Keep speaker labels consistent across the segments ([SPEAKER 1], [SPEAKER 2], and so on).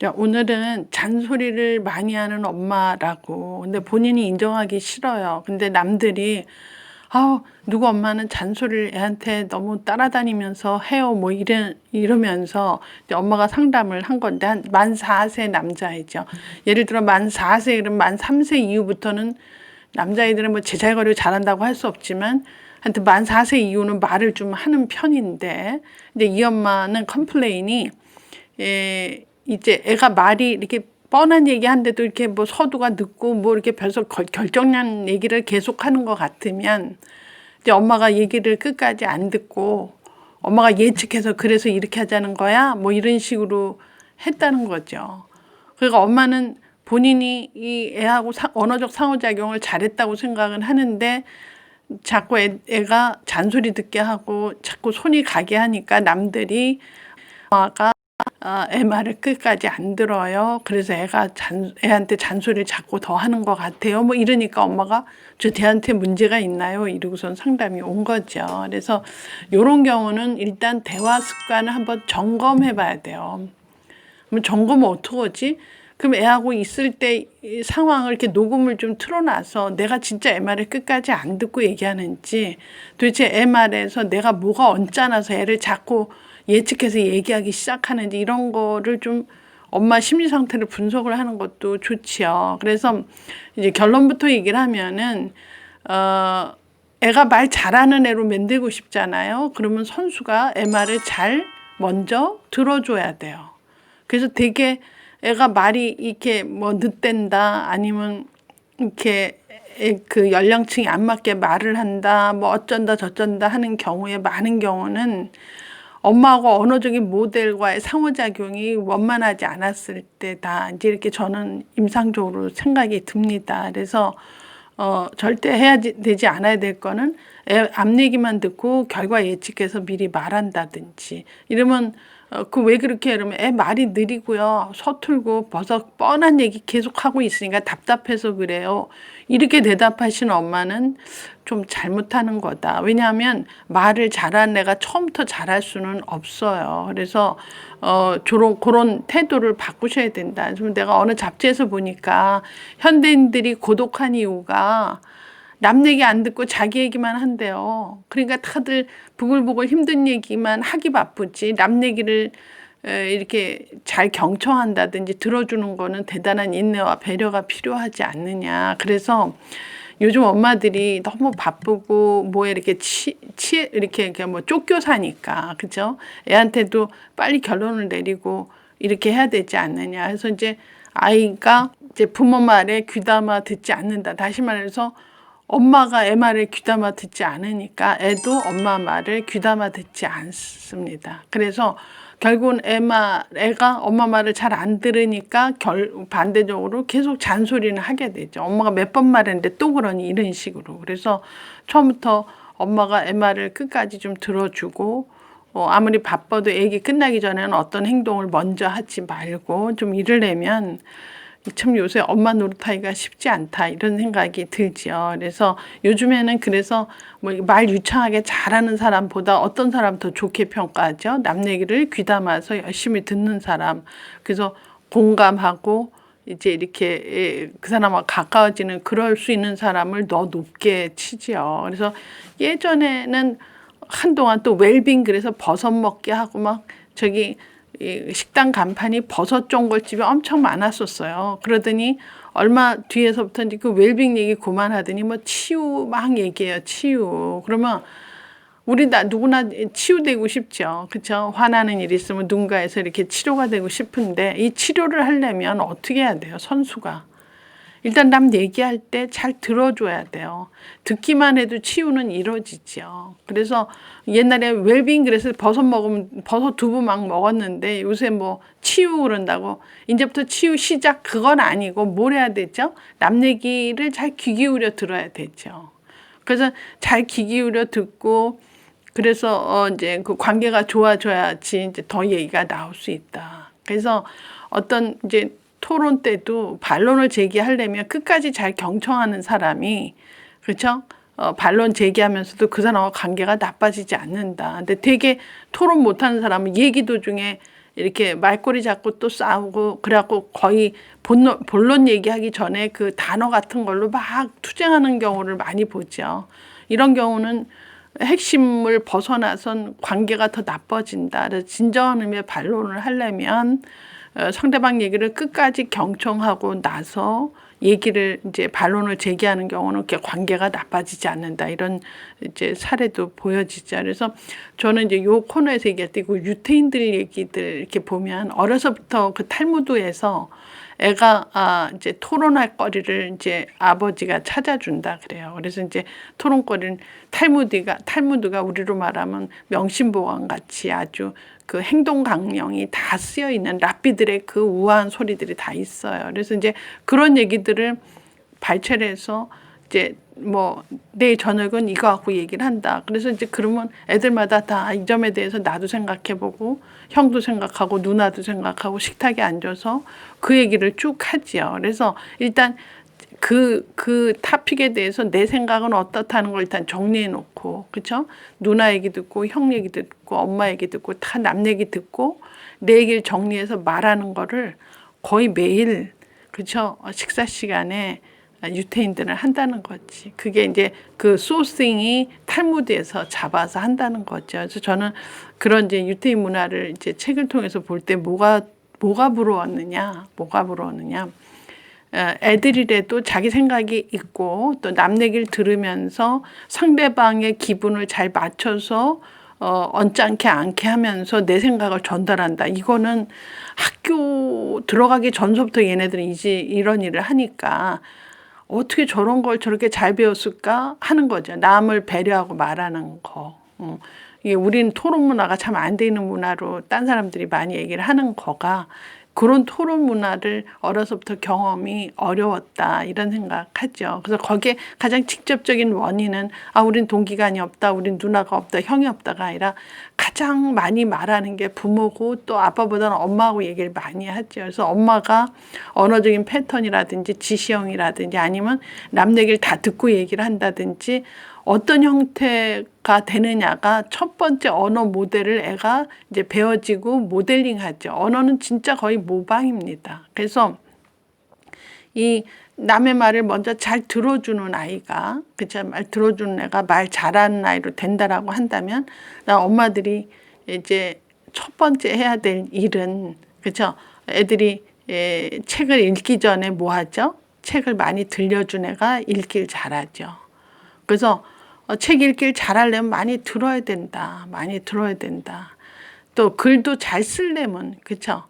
[SPEAKER 1] 야, 오늘은 잔소리를 많이 하는 엄마라고. 근데 본인이 인정하기 싫어요. 근데 남들이, 누구 엄마는 잔소리를 애한테 너무 따라다니면서 해요. 뭐 이러면서 이제 엄마가 상담을 한 건데, 만 4세 남자이죠. 예를 들어 만 4세, 그럼 만 3세 이후부터는 남자애들은 뭐 제잘거리고 잘한다고 할 수 없지만, 하여튼 만 4세 이후는 말을 좀 하는 편인데, 근데 이 엄마는 컴플레인이, 이제 애가 말이 이렇게 뻔한 얘기 한데도 이렇게 뭐 서두가 늦고 뭐 이렇게 별서 결정난 얘기를 계속 하는 것 같으면 이제 엄마가 얘기를 끝까지 안 듣고 엄마가 예측해서 그래서 이렇게 하자는 거야? 뭐 이런 식으로 했다는 거죠. 그러니까 엄마는 본인이 이 애하고 언어적 상호작용을 잘했다고 생각은 하는데 자꾸 애가 잔소리 듣게 하고 자꾸 손이 가게 하니까 남들이 엄마가 애 말을 끝까지 안 들어요. 그래서 애한테 잔소리를 자꾸 더 하는 것 같아요. 뭐 이러니까 엄마가 저 애한테 문제가 있나요? 이러고선 상담이 온 거죠. 그래서 이런 경우는 일단 대화 습관을 한번 점검해 봐야 돼요. 그럼 점검은 어떻게 하지? 그럼 애하고 있을 때 이 상황을 이렇게 녹음을 좀 틀어놔서 내가 진짜 애 말을 끝까지 안 듣고 얘기하는지, 도대체 애 말에서 내가 뭐가 언짢아서 애를 자꾸 예측해서 얘기하기 시작하는지, 이런 거를 좀 엄마 심리 상태를 분석을 하는 것도 좋지요. 그래서 이제 결론부터 얘기를 하면은 애가 말 잘하는 애로 만들고 싶잖아요. 그러면 선수가 애 말을 잘 먼저 들어줘야 돼요. 그래서 되게 애가 말이 이렇게 뭐 늦댄다, 아니면 이렇게 그 연령층이 안 맞게 말을 한다, 뭐 어쩐다 저쩐다 하는 경우에, 많은 경우는 엄마하고 언어적인 모델과의 상호작용이 원만하지 않았을 때다, 이제 이렇게 저는 임상적으로 생각이 듭니다. 그래서 절대 되지 않아야 될 거는 애 앞 얘기만 듣고 결과 예측해서 미리 말한다든지, 이러면 그 왜 그렇게 해? 이러면 애 말이 느리고요, 서툴고 벌써 뻔한 얘기 계속 하고 있으니까 답답해서 그래요. 이렇게 대답하시는 엄마는 좀 잘못하는 거다. 왜냐하면 말을 잘하는 애가 처음부터 잘할 수는 없어요. 그래서 그런 태도를 바꾸셔야 된다. 좀 내가 어느 잡지에서 보니까 현대인들이 고독한 이유가 남 얘기 안 듣고 자기 얘기만 한대요. 그러니까 다들 부글부글 힘든 얘기만 하기 바쁘지, 남 얘기를 이렇게 잘 경청한다든지 들어주는 거는 대단한 인내와 배려가 필요하지 않느냐. 그래서 요즘 엄마들이 너무 바쁘고 뭐에 이렇게 이렇게 뭐 쫓겨 사니까, 그죠? 애한테도 빨리 결론을 내리고 이렇게 해야 되지 않느냐. 그래서 이제 아이가 이제 부모 말에 귀담아 듣지 않는다. 다시 말해서 엄마가 애 말을 귀담아 듣지 않으니까 애도 엄마 말을 귀담아 듣지 않습니다. 그래서 결국은 애가 엄마 말을 잘 안 들으니까 반대적으로 계속 잔소리는 하게 되죠. 엄마가 몇 번 말했는데 또 그러니, 이런 식으로. 그래서 처음부터 엄마가 애 말을 끝까지 좀 들어주고, 아무리 바빠도 애기 끝나기 전에는 어떤 행동을 먼저 하지 말고 좀 이러려면, 참 요새 엄마 노릇하기가 쉽지 않다, 이런 생각이 들지요. 그래서 요즘에는 그래서 뭐 말 유창하게 잘하는 사람보다 어떤 사람 더 좋게 평가하죠. 남 얘기를 귀담아서 열심히 듣는 사람. 그래서 공감하고 이제 이렇게 그 사람과 가까워지는, 그럴 수 있는 사람을 더 높게 치지요. 그래서 예전에는 한동안 또 웰빙, 그래서 버섯 먹게 하고 막 저기 식당 간판이 버섯 종골집이 엄청 많았었어요. 그러더니 얼마 뒤에서부터 이제 그 웰빙 얘기 그만하더니 뭐 치유 막 얘기해요. 치유. 그러면 우리 누구나 치유되고 싶죠. 그렇죠? 화나는 일이 있으면 누군가에서 이렇게 치료가 되고 싶은데, 이 치료를 하려면 어떻게 해야 돼요? 선수가. 일단 남 얘기할 때 잘 들어줘야 돼요. 듣기만 해도 치유는 이루어지죠. 그래서 옛날에 웰빙, 그래서 버섯 두부 막 먹었는데 요새 뭐 치유 그런다고 이제부터 치유 시작, 그건 아니고 뭘 해야 되죠? 남 얘기를 잘 귀 기울여 들어야 되죠. 그래서 잘 귀 기울여 듣고, 그래서 이제 그 관계가 좋아져야지 이제 더 얘기가 나올 수 있다. 그래서 어떤 이제 토론 때도 반론을 제기하려면 끝까지 잘 경청하는 사람이, 그렇죠? 반론 제기하면서도 그 사람과 관계가 나빠지지 않는다. 근데 되게 토론 못하는 사람은 얘기 도중에 이렇게 말꼬리 잡고 또 싸우고 그래갖고 거의 본론 얘기하기 전에 그 단어 같은 걸로 막 투쟁하는 경우를 많이 보죠. 이런 경우는 핵심을 벗어나선 관계가 더 나빠진다. 그래서 진정한 의미의 반론을 하려면 상대방 얘기를 끝까지 경청하고 나서 얘기를 이제 반론을 제기하는 경우는 그렇게 관계가 나빠지지 않는다. 이런 이제 사례도 보여지죠. 그래서 저는 이제 요 코너에서 얘기할 때 그 유태인들 얘기들 이렇게 보면 어려서부터 그 탈무드에서 애가 이제 토론할 거리를 이제 아버지가 찾아준다 그래요. 그래서 이제 토론거리는 탈무드가 우리로 말하면 명심보감 같이 아주 그 행동 강령이 다 쓰여 있는 랍비들의 그 우아한 소리들이 다 있어요. 그래서 이제 그런 얘기들을 발췌를 해서 이제 뭐 내일 저녁은 이거 갖고 얘기를 한다. 그래서 이제 그러면 애들마다 다 이 점에 대해서 나도 생각해보고 형도 생각하고 누나도 생각하고 식탁에 앉아서 그 얘기를 쭉 하지요. 그래서 일단 그 타픽에 대해서 내 생각은 어떻다는 걸 일단 정리해 놓고, 그쵸? 누나 얘기 듣고, 형 얘기 듣고, 엄마 얘기 듣고, 다 남 얘기 듣고, 내 얘기를 정리해서 말하는 거를 거의 매일, 그쵸? 식사 시간에 유태인들은 한다는 거지. 그게 이제 그 소싱이 탈무드에서 잡아서 한다는 거죠. 그래서 저는 그런 이제 유태인 문화를 이제 책을 통해서 볼 때 뭐가 부러웠느냐. 애들이라도 자기 생각이 있고 또 남 얘기를 들으면서 상대방의 기분을 잘 맞춰서 언짢게 않게 하면서 내 생각을 전달한다. 이거는 학교 들어가기 전서부터 얘네들은 이제 이런 일을 하니까 어떻게 저런 걸 저렇게 잘 배웠을까 하는 거죠. 남을 배려하고 말하는 거. 이게 우리는 토론 문화가 참 안 돼 있는 문화로 딴 사람들이 많이 얘기를 하는 거가 그런 토론 문화를 어려서부터 경험이 어려웠다 이런 생각하죠. 그래서 거기에 가장 직접적인 원인은 우린 동기간이 없다, 우린 누나가 없다, 형이 없다가 아니라 가장 많이 말하는 게 부모고 또 아빠보다는 엄마하고 얘기를 많이 하죠. 그래서 엄마가 언어적인 패턴이라든지 지시형이라든지 아니면 남 얘기를 다 듣고 얘기를 한다든지 어떤 형태가 되느냐가 첫 번째 언어 모델을 애가 이제 배워지고 모델링 하죠. 언어는 진짜 거의 모방입니다. 그래서 이 남의 말을 먼저 잘 들어주는 아이가, 그쵸? 말 들어주는 애가 말 잘하는 아이로 된다라고 한다면, 나 엄마들이 이제 첫 번째 해야 될 일은, 그쵸? 애들이 책을 읽기 전에 뭐 하죠? 책을 많이 들려준 애가 읽기를 잘하죠. 그래서 책 읽기를 잘하려면 많이 들어야 된다. 또 글도 잘 쓰려면, 그쵸?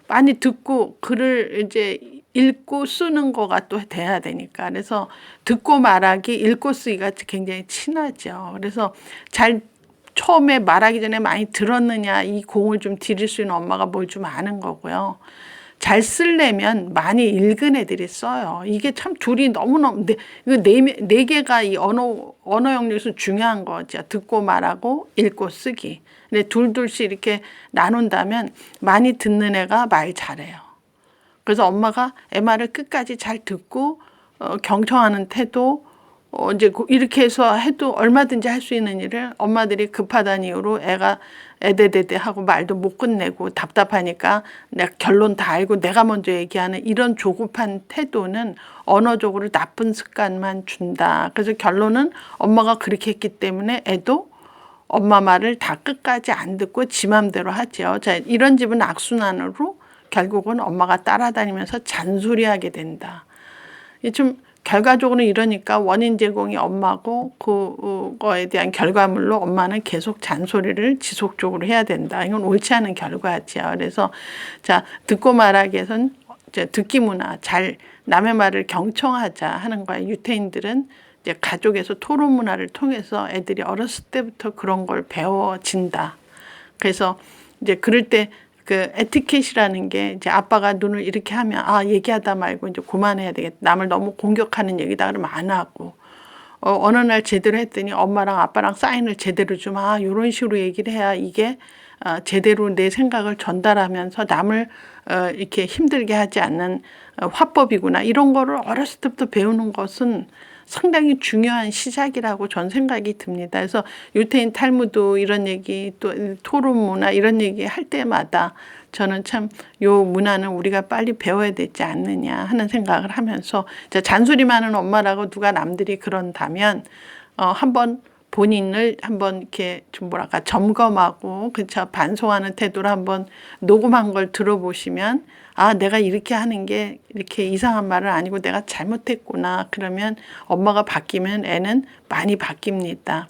[SPEAKER 1] 많이 듣고 글을 이제 읽고 쓰는 거가 또 돼야 되니까. 그래서 듣고 말하기, 읽고 쓰기가 굉장히 친하죠. 그래서 처음에 말하기 전에 많이 들었느냐, 이 공을 좀 들일 수 있는 엄마가 뭘 좀 아는 거고요. 잘 쓰려면 많이 읽은 애들이 써요. 이게 참 둘이 너무너무, 이거 네 개가 이 언어 영역에서 중요한 거죠. 듣고 말하고 읽고 쓰기. 근데 둘씩 이렇게 나눈다면 많이 듣는 애가 말 잘해요. 그래서 엄마가 애 말을 끝까지 잘 듣고 경청하는 태도, 이제 이렇게 해서 해도 얼마든지 할 수 있는 일을 엄마들이 급하다는 이유로 애가 에데데데 하고 말도 못 끝내고 답답하니까 내가 결론 다 알고 내가 먼저 얘기하는 이런 조급한 태도는 언어적으로 나쁜 습관만 준다. 그래서 결론은 엄마가 그렇게 했기 때문에 애도 엄마 말을 다 끝까지 안 듣고 지 맘대로 하죠. 자, 이런 집은 악순환으로 결국은 엄마가 따라다니면서 잔소리하게 된다. 좀 결과적으로 이러니까 원인 제공이 엄마고 그거에 대한 결과물로 엄마는 계속 잔소리를 지속적으로 해야 된다. 이건 옳지 않은 결과지요. 그래서 자, 듣고 말하기에선 듣기 문화, 잘 남의 말을 경청하자 하는 거야. 유태인들은 이제 가족에서 토론 문화를 통해서 애들이 어렸을 때부터 그런 걸 배워진다. 그래서 이제 그럴 때 그 에티켓이라는 게 이제 아빠가 눈을 이렇게 하면 얘기하다 말고 이제 그만해야 되겠다. 남을 너무 공격하는 얘기다 그러면 안 하고 어느 날 제대로 했더니 엄마랑 아빠랑 사인을 제대로 좀 이런 식으로 얘기를 해야 이게 제대로 내 생각을 전달하면서 남을 이렇게 힘들게 하지 않는 화법이구나. 이런 거를 어렸을 때부터 배우는 것은 상당히 중요한 시작이라고 전 생각이 듭니다. 그래서 유태인 탈무드 이런 얘기 또 토론 문화 이런 얘기 할 때마다 저는 참 요 문화는 우리가 빨리 배워야 되지 않느냐 하는 생각을 하면서 잔소리 많은 엄마라고 누가 남들이 그런다면 한번 본인을 한번 이렇게 좀 뭐랄까 점검하고 그쵸 반성하는 태도로 한번 녹음한 걸 들어보시면 아 내가 이렇게 하는 게 이렇게 이상한 말은 아니고 내가 잘못했구나. 그러면 엄마가 바뀌면 애는 많이 바뀝니다.